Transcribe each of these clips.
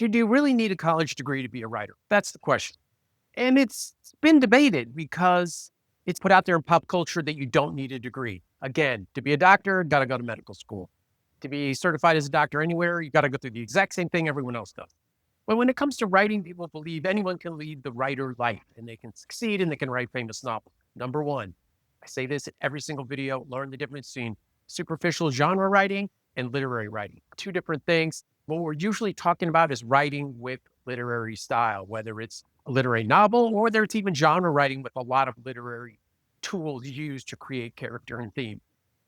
Do you really need a college degree to be a writer? That's the question. And it's been debated because it's put out there in pop culture that you don't need a degree. Again, to be a doctor, got to go to medical school. To be certified as a doctor anywhere, you got to go through the exact same thing everyone else does. But when it comes to writing, people believe anyone can lead the writer life and they can succeed and they can write famous novels. Number one, I say this in every single video, learn the difference between superficial genre writing and literary writing. Two different things. What we're usually talking about is writing with literary style, whether it's a literary novel or whether it's even genre writing with a lot of literary tools used to create character and theme.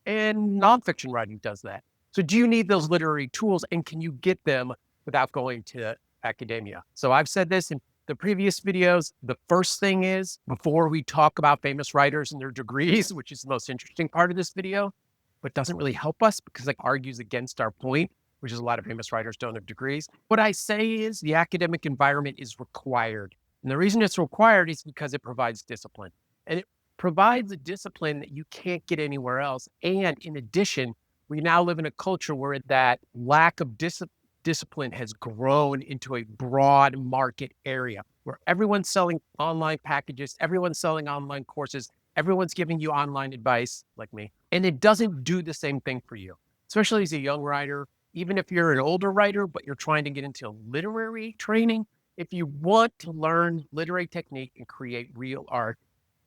And nonfiction writing does that. So, do you need those literary tools and can you get them without going to academia? So, I've said this in the previous videos. The first thing is before we talk about famous writers and their degrees, which is the most interesting part of this video, but doesn't really help us because it argues against our point, which is a lot of famous writers don't have degrees. What I say is the academic environment is required. And the reason it's required is because it provides discipline. And it provides a discipline that you can't get anywhere else. And in addition, we now live in a culture where that lack of discipline has grown into a broad market area where everyone's selling online packages, everyone's selling online courses, everyone's giving you online advice like me, and it doesn't do the same thing for you, especially as a young writer. Even if you're an older writer, but you're trying to get into literary training, if you want to learn literary technique and create real art,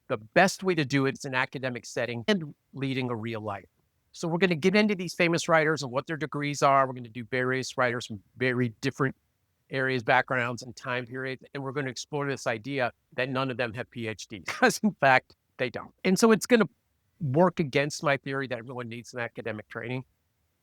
the best way to do it is an academic setting and leading a real life. So we're going to get into these famous writers and what their degrees are. We're going to do various writers from very different areas, backgrounds, and time periods. And we're going to explore this idea that none of them have PhDs, because in fact, they don't. And so it's going to work against my theory that everyone needs an academic training.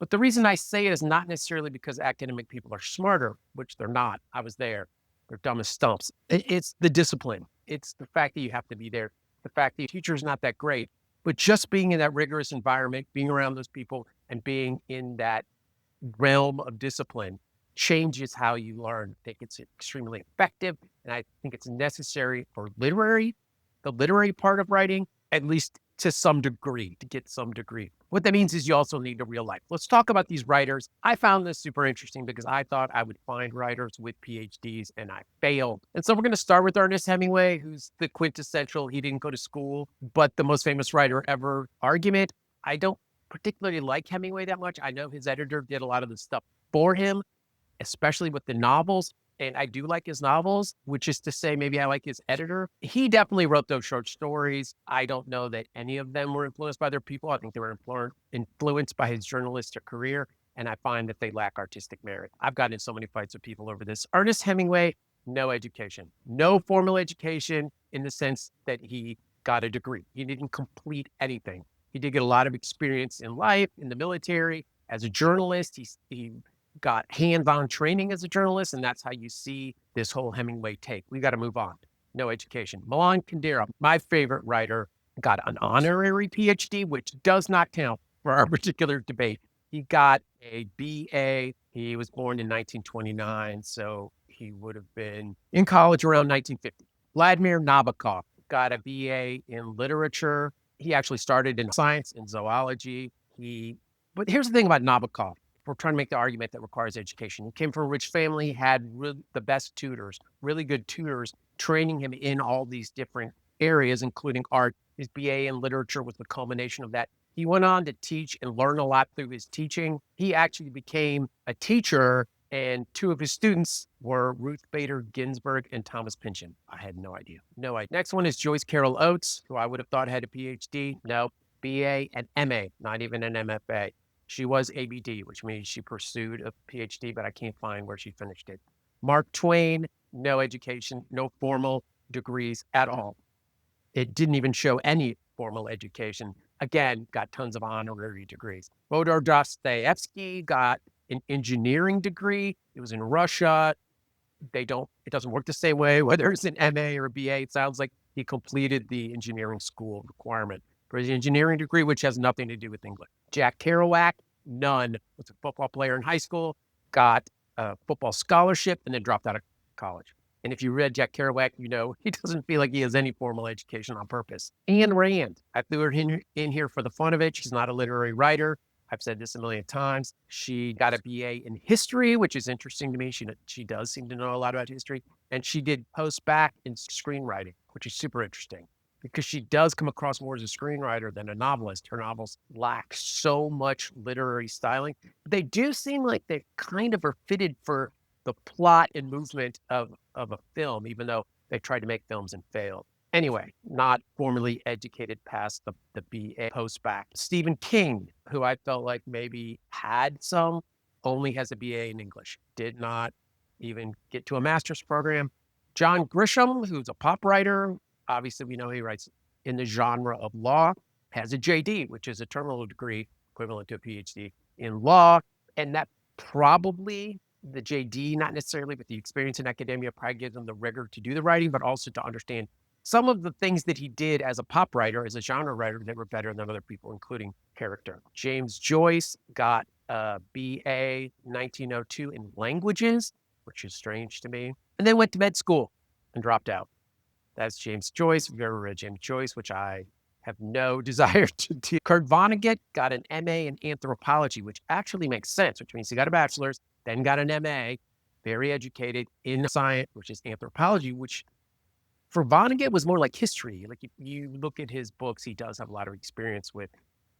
But the reason I say it is not necessarily because academic people are smarter, which they're not. I was there. They're dumb as stumps. It's the discipline. It's the fact that you have to be there. The fact that the teacher is not that great, but just being in that rigorous environment, being around those people and being in that realm of discipline changes how you learn. I think it's extremely effective. And I think it's necessary for the literary part of writing, at least to some degree, to get some degree. What that means is you also need a real life. Let's talk about these writers. I found this super interesting because I thought I would find writers with PhDs and I failed. And so we're going to start with Ernest Hemingway, who's the quintessential, he didn't go to school, but the most famous writer ever argument. I don't particularly like Hemingway that much. I know his editor did a lot of the stuff for him, especially with the novels. And I do like his novels, which is to say, maybe I like his editor. He definitely wrote those short stories. I don't know that any of them were influenced by other people. I think they were influenced by his journalistic career. And I find that they lack artistic merit. I've gotten in so many fights with people over this. Ernest Hemingway, no education, no formal education in the sense that he got a degree. He didn't complete anything. He did get a lot of experience in life, in the military, as a journalist. He got hands-on training as a journalist, and that's how you see this whole Hemingway take. We got to move on. No education. Milan Kundera, my favorite writer, got an honorary PhD, which does not count for our particular debate. He got a BA. He was born in 1929, so he would have been in college around 1950. Vladimir Nabokov got a BA in literature. He actually started in science and zoology. But here's the thing about Nabokov. We're trying to make the argument that requires education. He came from a rich family, had the best tutors, really good tutors, training him in all these different areas, including art. His BA in literature was the culmination of that. He went on to teach and learn a lot through his teaching. He actually became a teacher, and two of his students were Ruth Bader Ginsburg and Thomas Pynchon. I had no idea. No idea. Next one is Joyce Carol Oates, who I would have thought had a PhD. No, BA and MA, not even an MFA. She was ABD, which means she pursued a PhD, but I can't find where she finished it. Mark Twain, no education, no formal degrees at all. It didn't even show any formal education. Again, got tons of honorary degrees. Fyodor Dostoevsky got an engineering degree. It was in Russia. It doesn't work the same way, whether it's an MA or a BA. It sounds like he completed the engineering school requirement for his engineering degree, which has nothing to do with English. Jack Kerouac, none. Was a football player in high school, got a football scholarship, and then dropped out of college. And if you read Jack Kerouac, you know he doesn't feel like he has any formal education on purpose. Ayn Rand, I threw her in here for the fun of it. She's not a literary writer. I've said this a million times. She got a BA in history, which is interesting to me. She does seem to know a lot about history. And she did post-bac in screenwriting, which is super interesting because she does come across more as a screenwriter than a novelist. Her novels lack so much literary styling. They do seem like they kind of are fitted for the plot and movement of a film, even though they tried to make films and failed. Anyway, not formally educated past the BA post-bac. Stephen King, who I felt like maybe had some, only has a BA in English, did not even get to a master's program. John Grisham, who's a pop writer, obviously we know he writes in the genre of law, has a JD, which is a terminal degree equivalent to a PhD in law. And that probably the JD, not necessarily, but the experience in academia probably gives him the rigor to do the writing, but also to understand some of the things that he did as a pop writer, as a genre writer, that were better than other people, including character. James Joyce got a BA 1902 in languages, which is strange to me, and then went to med school and dropped out. That's James Joyce. If you've ever read James Joyce, which I have no desire to do. Kurt Vonnegut got an MA in anthropology, which actually makes sense, which means he got a bachelor's, then got an MA, very educated in science, which is anthropology, which for Vonnegut was more like history. Like if you look at his books, he does have a lot of experience with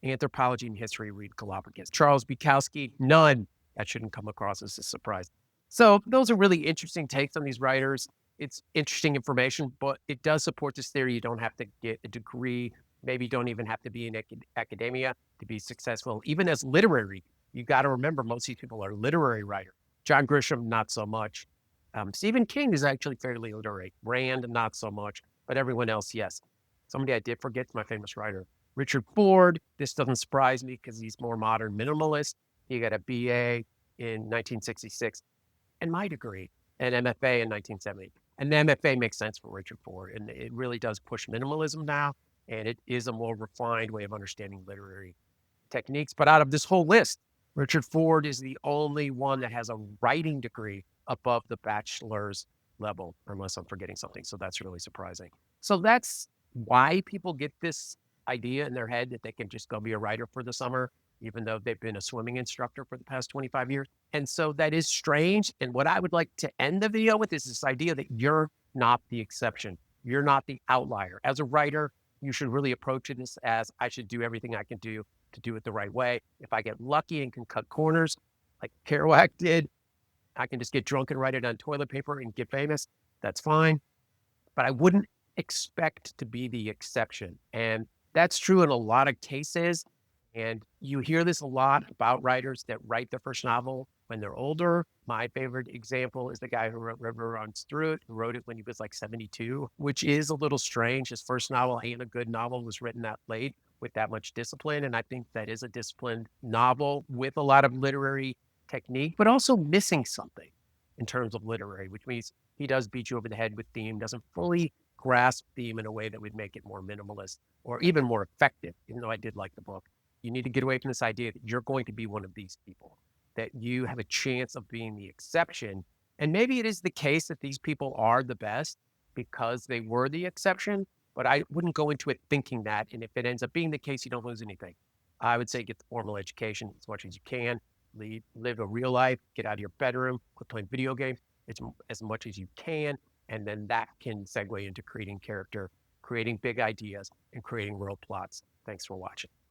anthropology and history. Read Galapagos. Charles Bukowski, none. That shouldn't come across as a surprise. So those are really interesting takes on these writers. It's interesting information, but it does support this theory. You don't have to get a degree. Maybe you don't even have to be in academia to be successful. Even as literary, you got to remember most of these people are literary writers. John Grisham, not so much. Stephen King is actually fairly literary. Rand, not so much, but everyone else, yes. Somebody I did forget is my famous writer, Richard Ford. This doesn't surprise me because he's more modern minimalist. He got a BA in 1966 and my degree, an MFA in 1970. And the MFA makes sense for Richard Ford, and it really does push minimalism now, and it is a more refined way of understanding literary techniques. But out of this whole list, Richard Ford is the only one that has a writing degree above the bachelor's level, unless I'm forgetting something. So that's really surprising. So that's why people get this idea in their head that they can just go be a writer for the summer, even though they've been a swimming instructor for the past 25 years. And so that is strange. And what I would like to end the video with is this idea that you're not the exception. You're not the outlier. As a writer, you should really approach this as I should do everything I can do to do it the right way. If I get lucky and can cut corners like Kerouac did, I can just get drunk and write it on toilet paper and get famous. That's fine. But I wouldn't expect to be the exception. And that's true in a lot of cases. And you hear this a lot about writers that write their first novel when they're older. My favorite example is the guy who wrote River Runs Through It, who wrote it when he was like 72, which is a little strange. His first novel, and a good novel, was written that late with that much discipline. And I think that is a disciplined novel with a lot of literary technique, but also missing something in terms of literary, which means he does beat you over the head with theme, doesn't fully grasp theme in a way that would make it more minimalist or even more effective, even though I did like the book. You need to get away from this idea that you're going to be one of these people, that you have a chance of being the exception. And maybe it is the case that these people are the best because they were the exception, but I wouldn't go into it thinking that. And if it ends up being the case, you don't lose anything. I would say get the formal education as much as you can, live a real life, get out of your bedroom, quit playing video games as much as you can. And then that can segue into creating character, creating big ideas, and creating world plots. Thanks for watching.